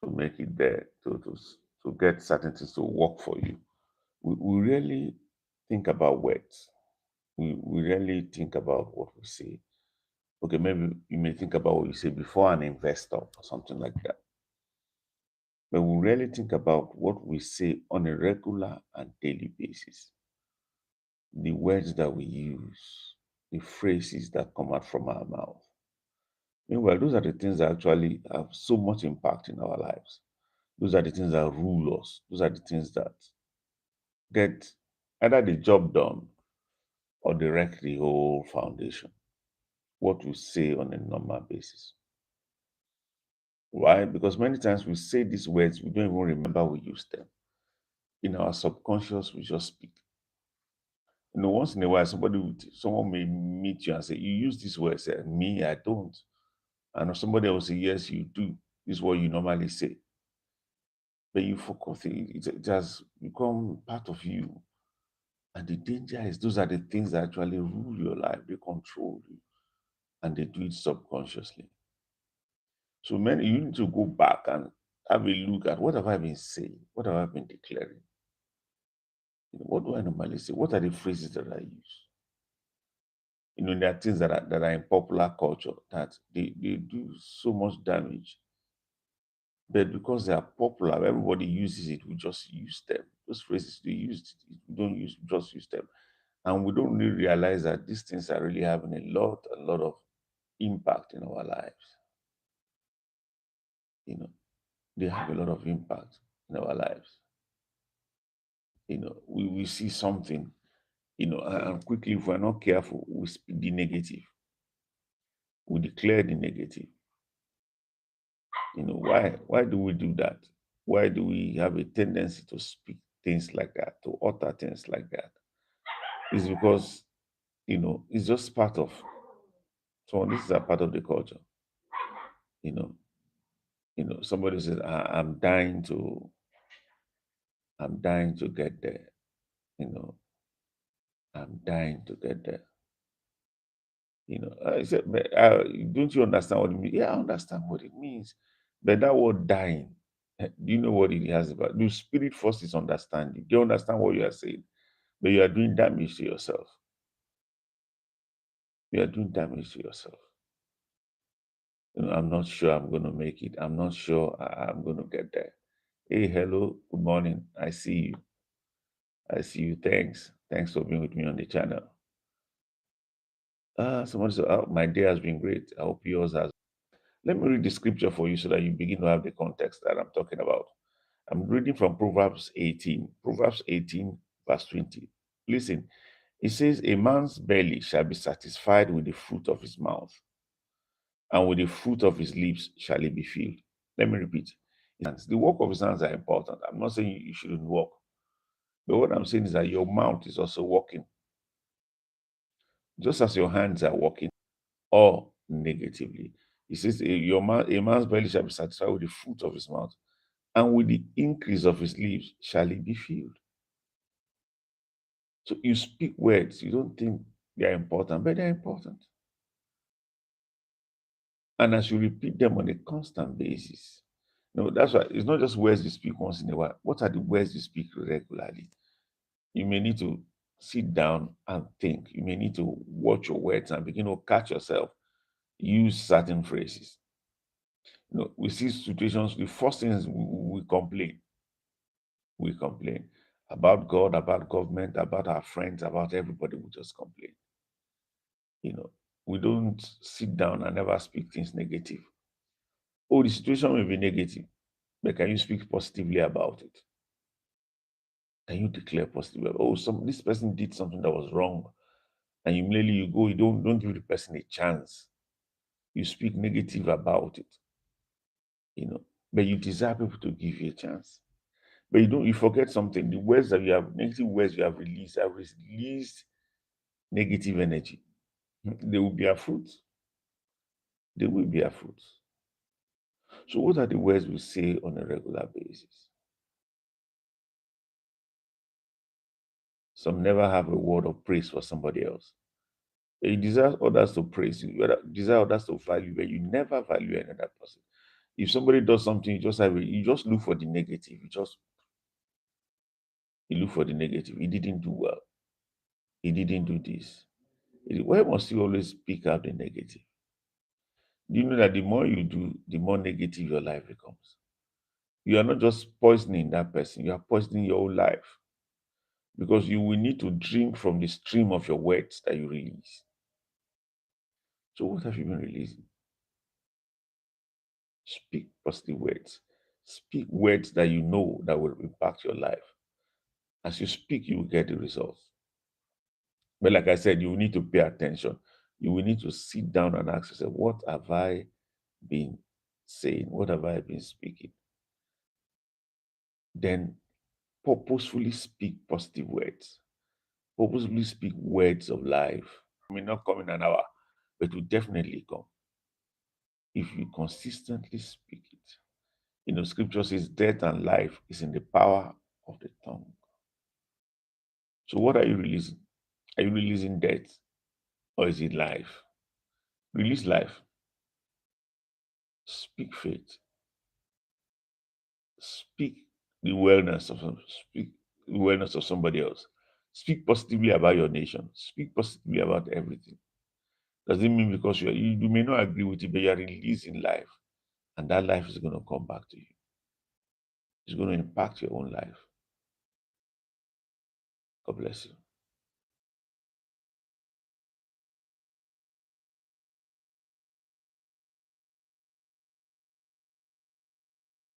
to make it there, to get certain things to work for you. We really think about words. We really think about what we say. Okay, maybe you may think about what you say before an investor or something like that. But we really think about what we say on a regular and daily basis. The words that we use, the phrases that come out from our mouth. Meanwhile, those are the things that actually have so much impact in our lives. Those are the things that rule us. Those are the things that get either the job done or they wreck the whole foundation. What we say on a normal basis. Why? Because many times we say these words, we don't even remember we use them. In our subconscious, we just speak. Once in a while, someone may meet you and say, "You use this word." Say, "Me, I don't." And somebody will say, "Yes, you do. This is what you normally say." But you forgot it has become part of you. And the danger is those are the things that actually rule your life. They control you, and they do it subconsciously. So many, you need to go back and have a look at what have I been saying? What have I been declaring? What do I normally say? What are the phrases that I use? There are things that are in popular culture that they do so much damage. But because they are popular, everybody uses it, we just use them. Those phrases they use, we don't use, we just use them. And we don't really realize that these things are really having a lot of impact in our lives. You know, they have a lot of impact in our lives. We see something, and quickly, if we're not careful, we speak the negative. We declare the negative. Why do we do that? Why do we have a tendency to speak things like that, to utter things like that? It's because, it's just part of, so this is a part of the culture. You know, somebody says, I'm dying to get there. You know, I'm dying to get there. I said, but, don't you understand what it means? Yeah, I understand what it means. But that word dying, do you know what it has about? The spirit first is understanding. Do you understand what you are saying? But you are doing damage to yourself. You are doing damage to yourself. I'm not sure I'm going to make it. I'm not sure I'm going to get there. Hey, hello, good morning. I see you. I see you. Thanks. Thanks for being with me on the channel. Somebody said, oh, my day has been great. I hope yours has. Let me read the scripture for you so that you begin to have the context that I'm talking about. I'm reading from Proverbs 18. Proverbs 18, verse 20. Listen, it says, a man's belly shall be satisfied with the fruit of his mouth, and with the fruit of his lips shall he be filled. Let me repeat. The work of his hands are important. I'm not saying you shouldn't work, but what I'm saying is that your mouth is also working, just as your hands are working, or negatively. He says, a man's belly shall be satisfied with the fruit of his mouth, and with the increase of his lips shall he be filled. So you speak words, you don't think they are important, but they're important. And as you repeat them on a constant basis, that's why it's not just words you speak once in a while. What are the words you speak regularly? You may need to sit down and think. You may need to watch your words and begin to catch yourself. Use certain phrases. We see situations, the first thing is we complain. We complain about God, about government, about our friends, about everybody. We just complain. We don't sit down and never speak things negative. Oh, the situation may be negative, but can you speak positively about it? Can you declare positively? Oh, this person did something that was wrong, and immediately you go, you don't give the person a chance. You speak negative about it, but you desire people to give you a chance. But you forget something. The words that you have, negative words you have released negative energy. They will bear fruit. They will bear fruit. So what are the words we say on a regular basis? Some never have a word of praise for somebody else. You desire others to praise you. You desire others to value, but you never value another person. If somebody does something, you just look for the negative. You look for the negative. He didn't do well. He didn't do this. Why must you always pick out the negative? Do you know that the more you do, the more negative your life becomes? You are not just poisoning that person, you are poisoning your whole life, because you will need to drink from the stream of your words that you release. So, what have you been releasing? Speak positive words. Speak words that you know that will impact your life. As you speak, you will get the results. But like I said, you will need to pay attention. You will need to sit down and ask yourself, what have I been saying? What have I been speaking? Then purposefully speak positive words. Purposefully speak words of life. It may not come in an hour, but it will definitely come if you consistently speak it. Scripture says death and life is in the power of the tongue. So what are you releasing? Are you releasing death or is it life? Release life. Speak faith. Speak speak the wellness of somebody else. Speak positively about your nation. Speak positively about everything. Doesn't mean because you may not agree with it, but you are releasing life, and that life is going to come back to you. It's going to impact your own life. God bless you.